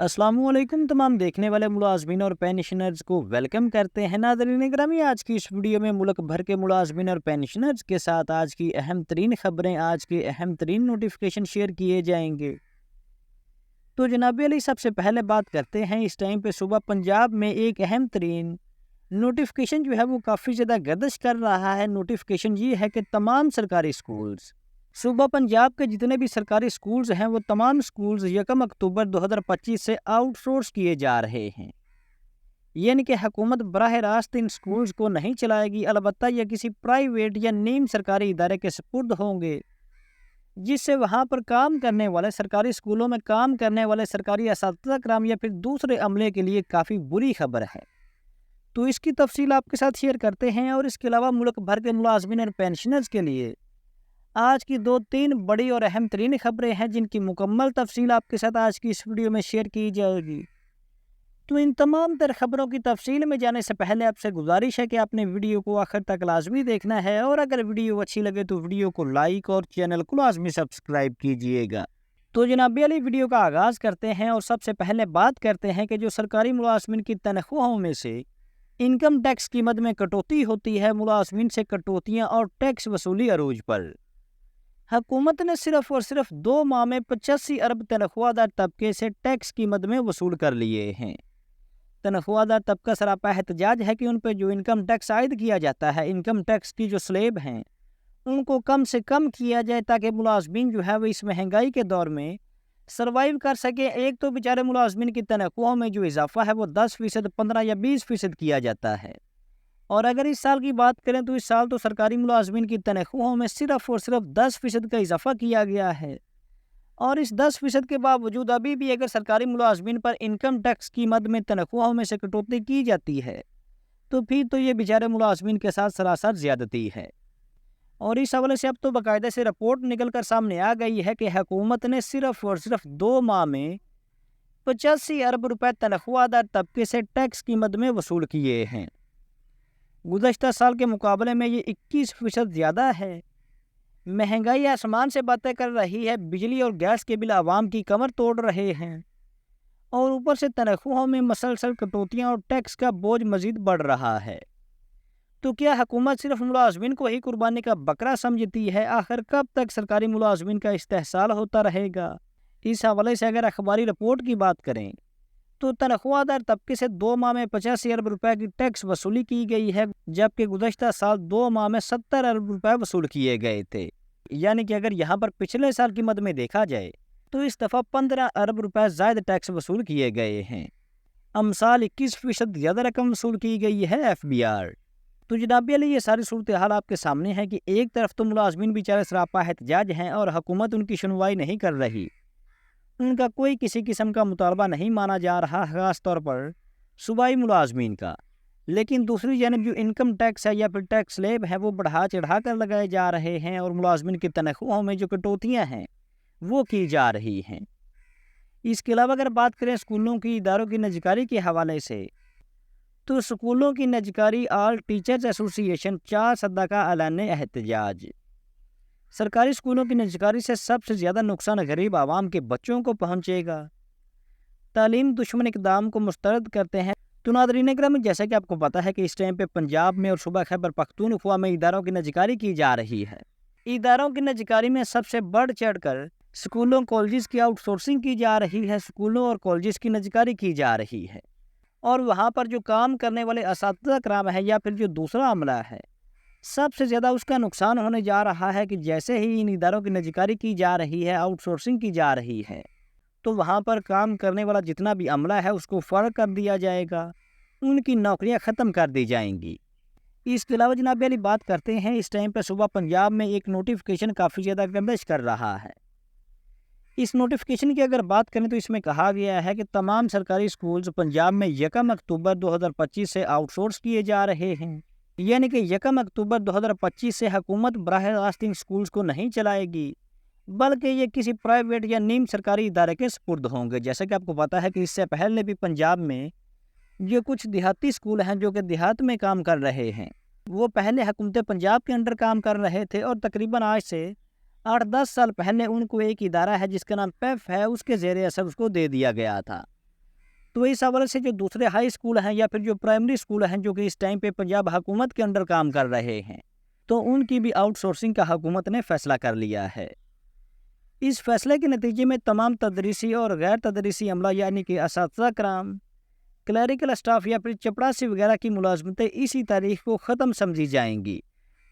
अस्सलाम वालेकुम तमाम देखने वाले मुलाजमीन और पेंशनर्स को वेलकम करते हैं। नाज़रीन ग्रामी, आज की इस वीडियो में मुल्क भर के मुलाजमीन और पेंशनर्स के साथ आज की अहम तरीन खबरें, आज के अहम तरीन नोटिफिकेशन शेयर किए जाएंगे। तो जनाब अली, सबसे पहले बात करते हैं इस टाइम पे सुबह पंजाब में एक अहम तरीन नोटिफिकेशन जो है वो काफ़ी ज़्यादा गर्दिश कर रहा है। नोटिफिकेशन ये है कि तमाम सरकारी स्कूल्स, सूबा पंजाब के जितने भी सरकारी स्कूल्स हैं वो तमाम स्कूल्स 1 अक्टूबर 2025 से आउटसोर्स किए जा रहे हैं। यानी कि हुकूमत बराह रास्त इन स्कूल्स को नहीं चलाएगी, अलबत्ता ये किसी प्राइवेट या नीम सरकारी इदारे के सुपुर्द होंगे, जिससे वहाँ पर काम करने वाले, सरकारी स्कूलों में काम करने वाले सरकारी असातिज़ा कराम या फिर दूसरे अमले के लिए काफ़ी बुरी खबर है। तो इसकी तफसील आपके साथ शेयर करते हैं। और इसके अलावा मुल्क भर के मुलाजमीन और पेंशनर्स के लिए आज की 2-3 बड़ी और अहम तरीन खबरें हैं, जिनकी मुकम्मल तफसील आपके साथ आज की इस वीडियो में शेयर की जाएगी। तो इन तमाम तर खबरों की तफसील में जाने से पहले आपसे गुजारिश है कि आपने वीडियो को आखिर तक लाजमी देखना है, और अगर वीडियो अच्छी लगे तो वीडियो को लाइक और चैनल को लाजमी सब्सक्राइब कीजिएगा। तो जनाब अली, वीडियो का आगाज़ करते हैं और सबसे पहले बात करते हैं कि जो सरकारी मुलाजमीन की तनख्वाहों में से इनकम टैक्स की मद में कटौती होती है, मुलाजमीन से कटौतियाँ और टैक्स वसूली अरूज पर हुकूमत ने सिर्फ और सिर्फ 2 माह में 85 अरब तनख्वाहदार तबके से टैक्स की मद में वसूल कर लिए हैं। तनख्वाहदार तबका सरापा एहतजाज है कि उन पर जो इनकम टैक्स आयद किया जाता है, इनकम टैक्स की जो स्लेब हैं, उनको कम से कम किया जाए ताकि मुलाजमीन जो है वो इस महंगाई के दौर में सर्वाइव कर सके। एक तो बेचारे मुलाजमीन की तनख्वाहों में जो इजाफा है वो 10%, 15 या 20% किया जाता है, और अगर इस साल की बात करें तो इस साल तो सरकारी मुलाजमीन की तनख्वाहों में सिर्फ और सिर्फ 10% का इजाफा किया गया है। और इस 10% के बावजूद अभी भी अगर सरकारी मुलाजमीन पर इनकम टैक्स की मद में तनख्वाहों में से कटौती की जाती है तो फिर तो ये बेचारे मुलाजमीन के साथ सरासर ज़्यादती है। और इस हवाले से अब तो बाकायदा से रिपोर्ट निकल कर सामने आ गई है कि हुकूमत ने सिर्फ और सिर्फ 2 माह में 85 अरब रुपए तनख्वाहदार तबके से टैक्स की मद में वसूल किए हैं। गुज़श्ता साल के मुकाबले में ये 21% ज़्यादा है। महंगाई आसमान से बातें कर रही है, बिजली और गैस के बिल आवाम की कमर तोड़ रहे हैं, और ऊपर से तनख्वाहों में मसलसल कटौतियाँ और टैक्स का बोझ मजीद बढ़ रहा है। तो क्या हुकूमत सिर्फ मुलाजमीन को ही कुर्बानी का बकरा समझती है? आखिर कब तक सरकारी मुलाजमीन का इस्तेहसाल होता रहेगा? इस हवाले से अगर अखबारी रिपोर्ट की बात करें तो तनख्वाहदार तबके से 2 माह में 85 अरब रुपए की टैक्स वसूली की गई है, जबकि गुज़श्ता साल 2 माह में 70 अरब रुपए वसूल किए गए थे। यानी कि अगर यहाँ पर पिछले साल की मद में देखा जाए तो इस दफ़ा 15 अरब रुपए ज़ायद टैक्स वसूल किए गए हैं। साल 21% ज़्यादा रकम वसूल की गई है FBR। तो जनाब अली, ये सारी सूरत हाल आपके सामने है कि एक तरफ तो मुलाजमीन बेचारे सरापा एहतजाज हैं और हुकूमत उनकी सुनवाई नहीं कर रही, उनका कोई किसी किस्म का मुतालबा नहीं माना जा रहा, ख़ास तौर पर सूबाई मुलाजमीन का। लेकिन दूसरी जानब जो इनकम टैक्स है या फिर टैक्स स्लेब है वो बढ़ा चढ़ा कर लगाए जा रहे हैं, और मुलाजमीन की तनख्वाहों में जो कटौतियाँ हैं वो की जा रही हैं। इसके अलावा अगर बात करें स्कूलों की, इदारों की निजकारी के हवाले से, तो स्कूलों की निजकारी ऑल टीचर्स एसोसिएशन 4 सदा का ऐलान एहतजाज। सरकारी स्कूलों की निजकारी से सबसे ज़्यादा नुकसान गरीब आवाम के बच्चों को पहुँचेगा। तालीम दुश्मन इक़दाम को मुस्तरद करते हैं। तो नाज़रीन किराम, जैसा कि आपको पता है कि इस टाइम पे पंजाब में और सूबा खैबर पख्तूनख्वा में इदारों की निजकारी की जा रही है। इदारों की निजकारी में सबसे बढ़ चढ़ कर स्कूलों कॉलेज की आउटसोर्सिंग की जा रही है, स्कूलों और कॉलेज की निजकारी की जा रही है, और वहाँ पर जो काम करने वाले असातिज़ा कराम है या फिर जो दूसरा अमला है, सबसे ज़्यादा उसका नुकसान होने जा रहा है कि जैसे ही इन इदारों की निजकारी की जा रही है, आउटसोर्सिंग की जा रही है, तो वहाँ पर काम करने वाला जितना भी अमला है उसको फ़र्क कर दिया जाएगा, उनकी नौकरियाँ ख़त्म कर दी जाएंगी। इसके अलावा जनाब अली, बात करते हैं इस टाइम पर सूबा पंजाब में एक नोटिफिकेशन काफ़ी ज़्यादा गर्दिश कर रहा है। इस नोटिफिकेशन की अगर बात करें तो इसमें कहा गया है कि तमाम सरकारी स्कूल्स पंजाब में 1 अक्टूबर 2025 से आउटसोर्स किए जा रहे हैं। यानी कि 1 अक्टूबर 2025 से हुकूमत बराह रास्त इन स्कूल्स को नहीं चलाएगी, बल्कि ये किसी प्राइवेट या नीम सरकारी इदारे के सुपुर्द होंगे। जैसा कि आपको पता है कि इससे पहले भी पंजाब में जो कुछ देहाती स्कूल हैं जो कि देहात में काम कर रहे हैं, वो पहले हुकूमत पंजाब के अंडर काम कर रहे थे, और तकरीबन आज से 8-10 साल पहले उनको एक इदारा है जिसका नाम पेफ है, उसके ज़ेरे असर उसको दे दिया गया था। تو اس حوالے سے جو دوسرے ہائی اسکول ہیں یا پھر جو پرائمری اسکول ہیں جو کہ اس ٹائم پہ پنجاب حکومت کے انڈر کام کر رہے ہیں، تو ان کی بھی آؤٹ سورسنگ کا حکومت نے فیصلہ کر لیا ہے۔ اس فیصلے کے نتیجے میں تمام تدریسی اور غیر تدریسی عملہ یعنی کہ اساتذہ کرام، کلیریکل اسٹاف یا پھر چپڑاسی وغیرہ کی ملازمتیں اسی تاریخ کو ختم سمجھی جائیں گی۔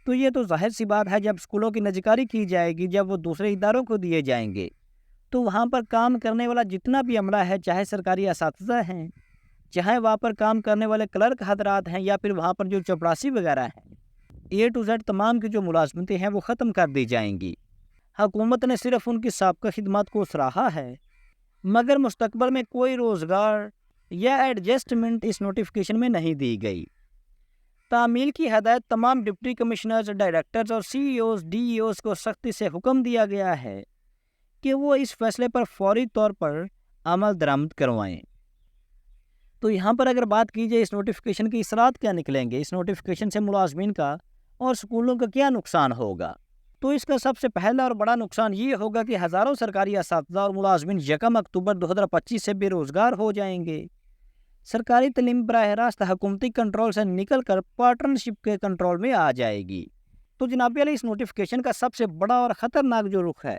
تو یہ تو ظاہر سی بات ہے، جب اسکولوں کی نجکاری کی جائے گی، جب وہ دوسرے اداروں کو دیے جائیں گے، تو وہاں پر کام کرنے والا جتنا بھی عملہ ہے، چاہے سرکاری اساتذہ ہیں، چاہے وہاں پر کام کرنے والے کلرک حضرات ہیں یا پھر وہاں پر جو چپڑاسی وغیرہ ہیں، A to Z تمام کی جو ملازمتیں ہیں وہ ختم کر دی جائیں گی۔ حکومت نے صرف ان کی سابقہ خدمات کو سراہا ہے، مگر مستقبل میں کوئی روزگار یا ایڈجسٹمنٹ اس نوٹیفیکیشن میں نہیں دی گئی۔ تعمیل کی ہدایت تمام ڈپٹی کمشنرز، ڈائریکٹرز اور CEO DEOs کو سختی سے حکم دیا گیا ہے کہ وہ اس فیصلے پر فوری طور پر عمل درآمد کروائیں۔ تو یہاں پر اگر بات کی جائے اس نوٹیفیکیشن کی اثرات کیا نکلیں گے، اس نوٹیفیکیشن سے ملازمین کا اور سکولوں کا کیا نقصان ہوگا، تو اس کا سب سے پہلا اور بڑا نقصان یہ ہوگا کہ ہزاروں سرکاری اساتذہ اور ملازمین 1 اکتوبر 2025 سے بے روزگار ہو جائیں گے۔ سرکاری تعلیم براہ راست حکومتی کنٹرول سے نکل کر پارٹنرشپ کے کنٹرول میں آ جائے گی۔ تو جناب علی، اس نوٹیفیکیشن کا سب سے بڑا اور خطرناک جو رخ ہے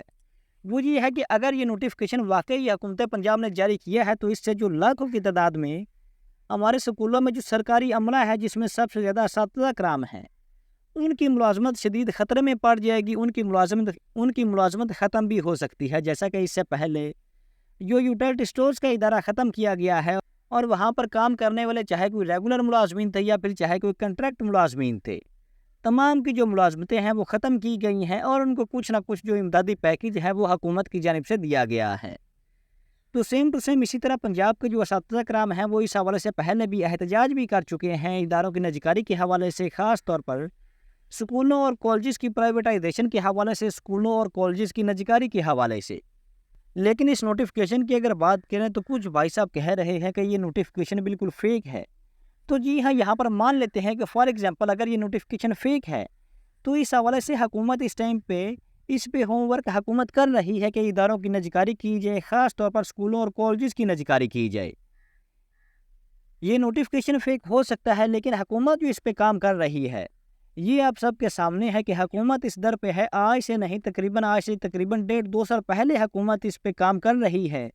وہ یہ ہے کہ اگر یہ نوٹیفیکیشن واقعی حکومت پنجاب نے جاری کیا ہے، تو اس سے جو لاکھوں کی تعداد میں ہمارے سکولوں میں جو سرکاری عملہ ہے، جس میں سب سے زیادہ اساتذہ کرام ہیں، ان کی ملازمت شدید خطرے میں پڑ جائے گی۔ ان کی ملازمت ختم بھی ہو سکتی ہے، جیسا کہ اس سے پہلے جو یوٹیلٹی سٹورز کا ادارہ ختم کیا گیا ہے اور وہاں پر کام کرنے والے چاہے کوئی ریگولر ملازمین تھے یا پھر چاہے کوئی کنٹریکٹ ملازمین تھے، تمام کی جو ملازمتیں ہیں وہ ختم کی گئی ہیں اور ان کو کچھ نہ کچھ جو امدادی پیکیج ہے وہ حکومت کی جانب سے دیا گیا ہے۔ تو سیم ٹو سیم اسی طرح پنجاب کے جو اساتذہ کرام ہیں وہ اس حوالے سے پہلے بھی احتجاج بھی کر چکے ہیں اداروں کی نجکاری کے حوالے سے، خاص طور پر سکولوں اور کالجز کی پرائیویٹائزیشن کے حوالے سے، سکولوں اور کالجز کی نجکاری کے حوالے سے۔ لیکن اس نوٹیفیکیشن کی اگر بات کریں تو کچھ بھائی صاحب کہہ رہے ہیں کہ یہ نوٹیفیکیشن بالکل فیک ہے۔ تو جی ہاں، یہاں پر مان لیتے ہیں کہ فار ایگزامپل اگر یہ نوٹیفیکیشن فیک ہے تو اس حوالے سے حکومت اس ٹائم پہ اس پہ ہوم ورک حکومت کر رہی ہے کہ اداروں کی نجکاری کی جائے، خاص طور پر سکولوں اور کالجز کی نجکاری کی جائے۔ یہ نوٹیفیکیشن فیک ہو سکتا ہے، لیکن حکومت جو اس پہ کام کر رہی ہے یہ آپ سب کے سامنے ہے کہ حکومت اس در پہ ہے۔ آج سے تقریباً 1.5-2 سال پہلے حکومت اس پہ کام کر رہی ہے،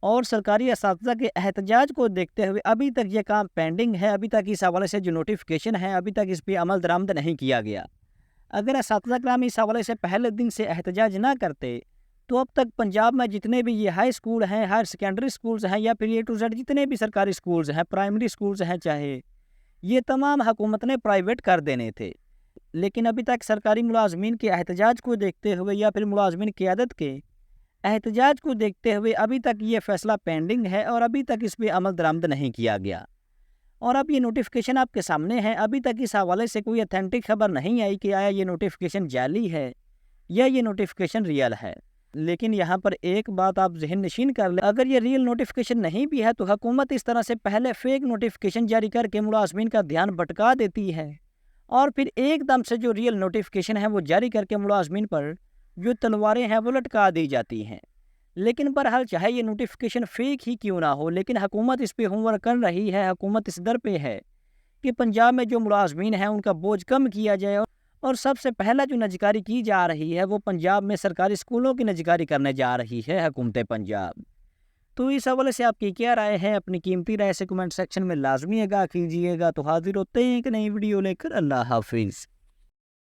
اور سرکاری اساتذہ کے احتجاج کو دیکھتے ہوئے ابھی تک یہ کام پینڈنگ ہے۔ ابھی تک اس حوالے سے جو نوٹیفیکیشن ہے ابھی تک اس پہ عمل درآمد نہیں کیا گیا۔ اگر اساتذہ کرام اس حوالے سے پہلے دن سے احتجاج نہ کرتے تو اب تک پنجاب میں جتنے بھی یہ ہائی اسکول ہیں، ہائر سیکنڈری اسکولز ہیں یا پھر A to Z جتنے بھی سرکاری اسکولز ہیں، پرائمری اسکولز ہیں چاہے، یہ تمام حکومت نے پرائیویٹ کر دینے تھے۔ لیکن ابھی تک سرکاری ملازمین کے احتجاج کو دیکھتے ہوئے یا پھر ملازمین قیادت کے احتجاج کو دیکھتے ہوئے ابھی تک یہ فیصلہ پینڈنگ ہے اور ابھی تک اس پہ عمل درآمد نہیں کیا گیا۔ اور اب یہ نوٹیفیکیشن آپ کے سامنے ہے، ابھی تک اس حوالے سے کوئی اتھینٹک خبر نہیں آئی کہ آیا یہ نوٹیفیکیشن جعلی ہے یا یہ نوٹیفیکیشن ریئل ہے۔ لیکن یہاں پر ایک بات آپ ذہن نشین کر لیں، اگر یہ ریئل نوٹیفیکیشن نہیں بھی ہے تو حکومت اس طرح سے پہلے فیک نوٹیفیکیشن جاری کر کے ملازمین کا دھیان بھٹکا دیتی ہے اور پھر ایک دم سے جو ریئل نوٹیفیکیشن ہے وہ جاری کر کے ملازمین پر جو تلواریں ہیں وہ لٹکا دی جاتی ہیں۔ لیکن بہرحال چاہے یہ نوٹیفیکیشن فیک ہی کیوں نہ ہو، لیکن حکومت اس پہ ہوم ورک کر رہی ہے۔ حکومت اس در پہ ہے کہ پنجاب میں جو ملازمین ہیں ان کا بوجھ کم کیا جائے، اور سب سے پہلا جو نجکاری کی جا رہی ہے وہ پنجاب میں سرکاری اسکولوں کی نجکاری کرنے جا رہی ہے حکومت پنجاب۔ تو اس حوالے سے آپ کی کیا رائے ہے؟ اپنی قیمتی رائے سے کمنٹ سیکشن میں لازمی آگاہ کیجیے گا۔ تو حاضر ہوتے ہیں ایک نئی ویڈیو لے کر۔ اللہ حافظ۔